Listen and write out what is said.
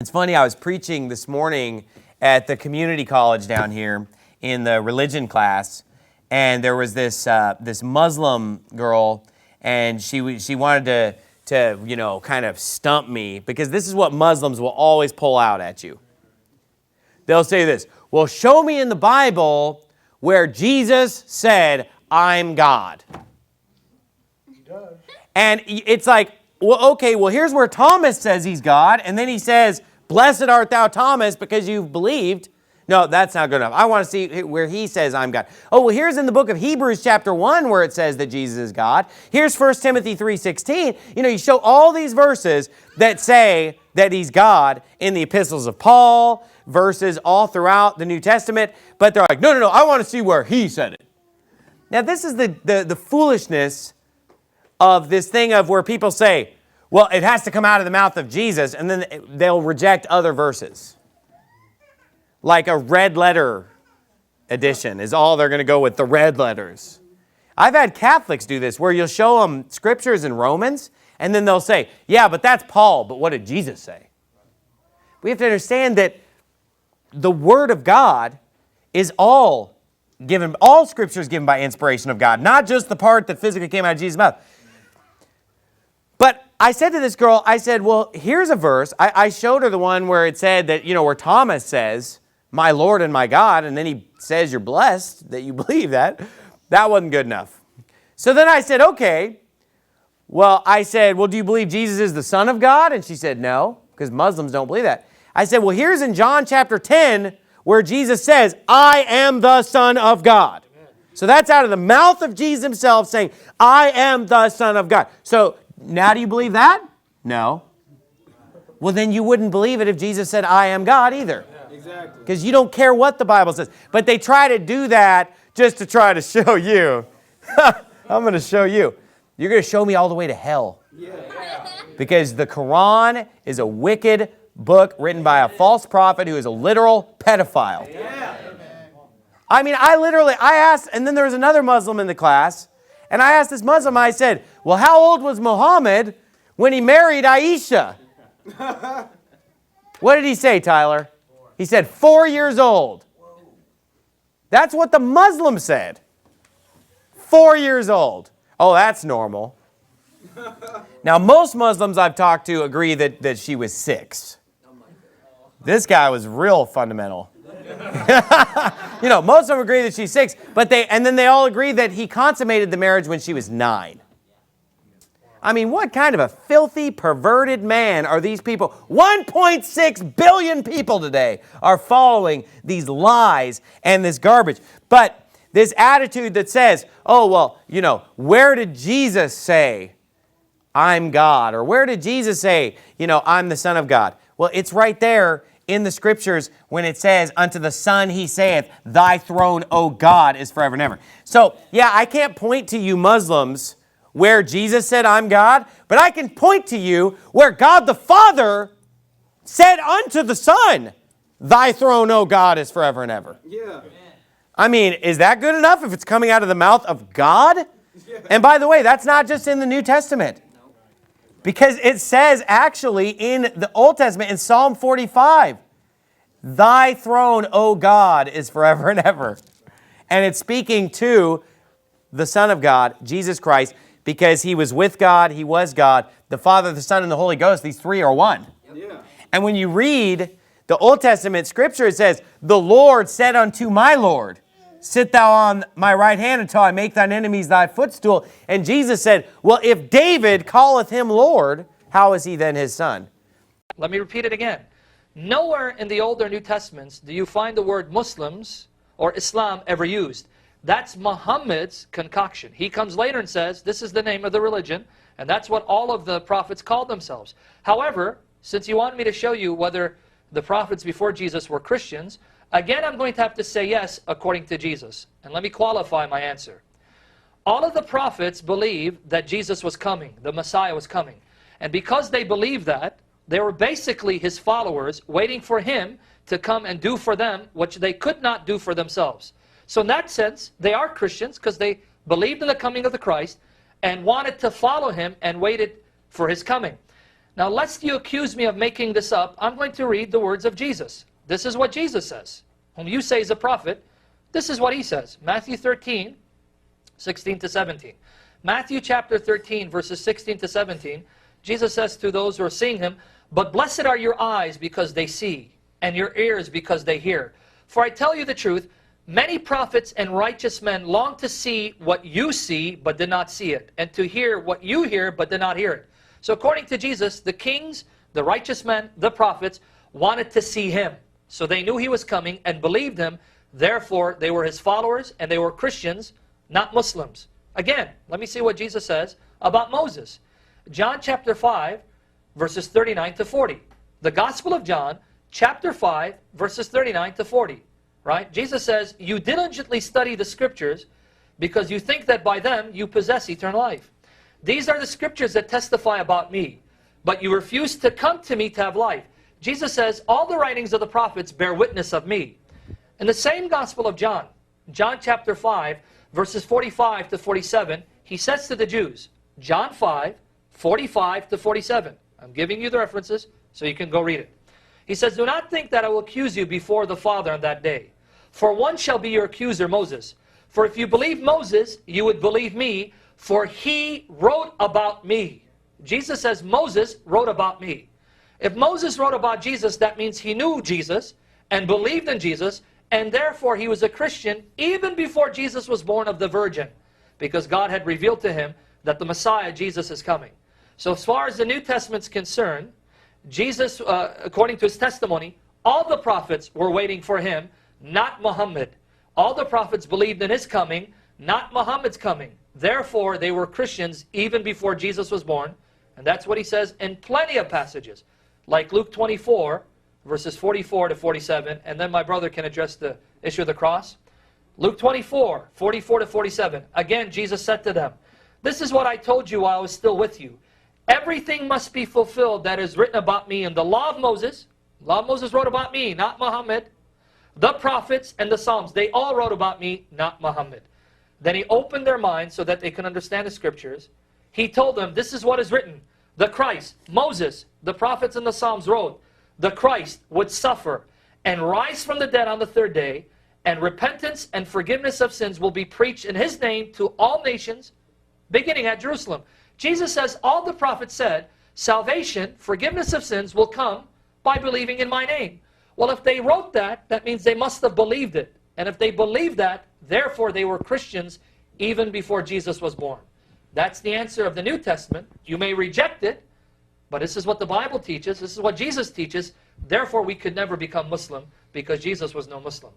It's funny, I was preaching this morning at the community college down here in the religion class, and there was this Muslim girl, and she wanted to kind of stump me, because this is what Muslims will always pull out at you. They'll say this: well, show me in the Bible where Jesus said, "I'm God." He does. And it's like, well, okay, well, here's where Thomas says he's God, and then he says, "Blessed art thou, Thomas, because you've believed." No, that's not good enough. I want to see where he says I'm God. Oh, well, here's in the book of Hebrews chapter 1 where it says that Jesus is God. Here's 1 Timothy 3:16. You show all these verses that say that he's God in the epistles of Paul, verses all throughout the New Testament, but they're like, no, I want to see where he said it. Now, this is the foolishness of this thing of where people say, well, it has to come out of the mouth of Jesus, and then they'll reject other verses. Like a red letter edition is all they're going to go with, the red letters. I've had Catholics do this, where you'll show them scriptures in Romans, and then they'll say, yeah, but that's Paul, but what did Jesus say? We have to understand that the Word of God is all scripture is given by inspiration of God, not just the part that physically came out of Jesus' mouth. But I said to this girl, I said, well, here's a verse. I showed her the one where it said that, where Thomas says, "My Lord and my God," and then he says you're blessed that you believe that. That wasn't good enough. So then I said, okay. Well, do you believe Jesus is the Son of God? And she said, no, because Muslims don't believe that. I said, well, here's in John chapter 10 where Jesus says, "I am the Son of God." So that's out of the mouth of Jesus himself saying, "I am the Son of God." So now do you believe that? No. Well, then you wouldn't believe it if Jesus said, "I am God," either. Exactly. Because you don't care what the Bible says. But they try to do that just to try to show you. I'm going to show you. You're going to show me all the way to hell. Yeah. Because the Quran is a wicked book written by a false prophet who is a literal pedophile. Yeah. I mean, I asked, and then there was another Muslim in the class, and I asked this Muslim, I said, well, how old was Muhammad when he married Aisha? What did he say, Tyler? He said 4 years old. That's what the Muslim said. 4 years old. Oh, that's normal. Now, most Muslims I've talked to agree that she was 6. This guy was real fundamental. Most of them agree that she's 6, and then they all agree that he consummated the marriage when she was 9. I mean, what kind of a filthy, perverted man are these people? 1.6 billion people today are following these lies and this garbage. But this attitude that says, oh, well, where did Jesus say, "I'm God"? Or where did Jesus say, "I'm the Son of God"? Well, it's right there in the scriptures when it says, "Unto the Son he saith, Thy throne, O God, is forever and ever." So, yeah, I can't point to you Muslims where Jesus said, "I'm God," but I can point to you where God the Father said unto the Son, "Thy throne, O God, is forever and ever." Yeah. I mean, is that good enough if it's coming out of the mouth of God? Yeah. And by the way, that's not just in the New Testament. Because it says actually in the Old Testament, in Psalm 45, "Thy throne, O God, is forever and ever." And it's speaking to the Son of God, Jesus Christ, because he was with God, he was God. The Father, the Son, and the Holy Ghost, these three are one. Yeah. And when you read the Old Testament scripture, it says, "The Lord said unto my Lord, Sit thou on my right hand until I make thine enemies thy footstool." And Jesus said, well, if David calleth him Lord, how is he then his son? Let me repeat it again. Nowhere in the Old or New Testaments do you find the word Muslims or Islam ever used. That's Muhammad's concoction. He comes later and says, this is the name of the religion, and that's what all of the prophets called themselves. However, since you want me to show you whether the prophets before Jesus were Christians, again, I'm going to have to say yes, according to Jesus. And let me qualify my answer. All of the prophets believed that Jesus was coming, the Messiah was coming. And because they believed that, they were basically his followers, waiting for him to come and do for them what they could not do for themselves. So in that sense, they are Christians because they believed in the coming of the Christ and wanted to follow him and waited for his coming. Now, lest you accuse me of making this up, I'm going to read the words of Jesus. This is what Jesus says, whom you say is a prophet. This is what he says. Matthew 13, 16 to 17. Matthew chapter 13, verses 16 to 17. Jesus says to those who are seeing him, "But blessed are your eyes because they see, and your ears because they hear. For I tell you the truth, many prophets and righteous men long to see what you see, but did not see it, and to hear what you hear, but did not hear it." So according to Jesus, the kings, the righteous men, the prophets, wanted to see him. So they knew he was coming and believed him. Therefore, they were his followers, and they were Christians, not Muslims. Again, let me see what Jesus says about Moses. John chapter 5, verses 39 to 40. The Gospel of John, chapter 5, verses 39 to 40. Right? Jesus says, "You diligently study the scriptures because you think that by them you possess eternal life. These are the scriptures that testify about me, but you refuse to come to me to have life." Jesus says, all the writings of the prophets bear witness of me. In the same Gospel of John, John chapter 5, verses 45 to 47, he says to the Jews, John 5, 45 to 47. I'm giving you the references so you can go read it. He says, "Do not think that I will accuse you before the Father on that day. For one shall be your accuser, Moses. For if you believe Moses, you would believe me, for he wrote about me." Jesus says, Moses wrote about me. If Moses wrote about Jesus, that means he knew Jesus and believed in Jesus, and therefore he was a Christian even before Jesus was born of the Virgin, because God had revealed to him that the Messiah, Jesus, is coming. So as far as the New Testament's concerned, Jesus, according to his testimony, all the prophets were waiting for him, not Muhammad. All the prophets believed in his coming, not Muhammad's coming. Therefore, they were Christians even before Jesus was born. And that's what he says in plenty of passages, like Luke 24, verses 44 to 47. And then my brother can address the issue of the cross. Luke 24, 44 to 47. Again, Jesus said to them, "This is what I told you while I was still with you. Everything must be fulfilled that is written about me in the law of Moses." Law of Moses wrote about me, not Muhammad. "The prophets and the Psalms," they all wrote about me, not Muhammad. Then he opened their minds so that they can understand the scriptures. He told them, "This is what is written. The Christ," Moses, the prophets and the Psalms wrote, "the Christ would suffer and rise from the dead on the third day, and repentance and forgiveness of sins will be preached in his name to all nations, beginning at Jerusalem." Jesus says, all the prophets said, salvation, forgiveness of sins will come by believing in my name. Well, if they wrote that, that means they must have believed it. And if they believed that, therefore they were Christians even before Jesus was born. That's the answer of the New Testament. You may reject it, but this is what the Bible teaches. This is what Jesus teaches. Therefore, we could never become Muslim because Jesus was no Muslim.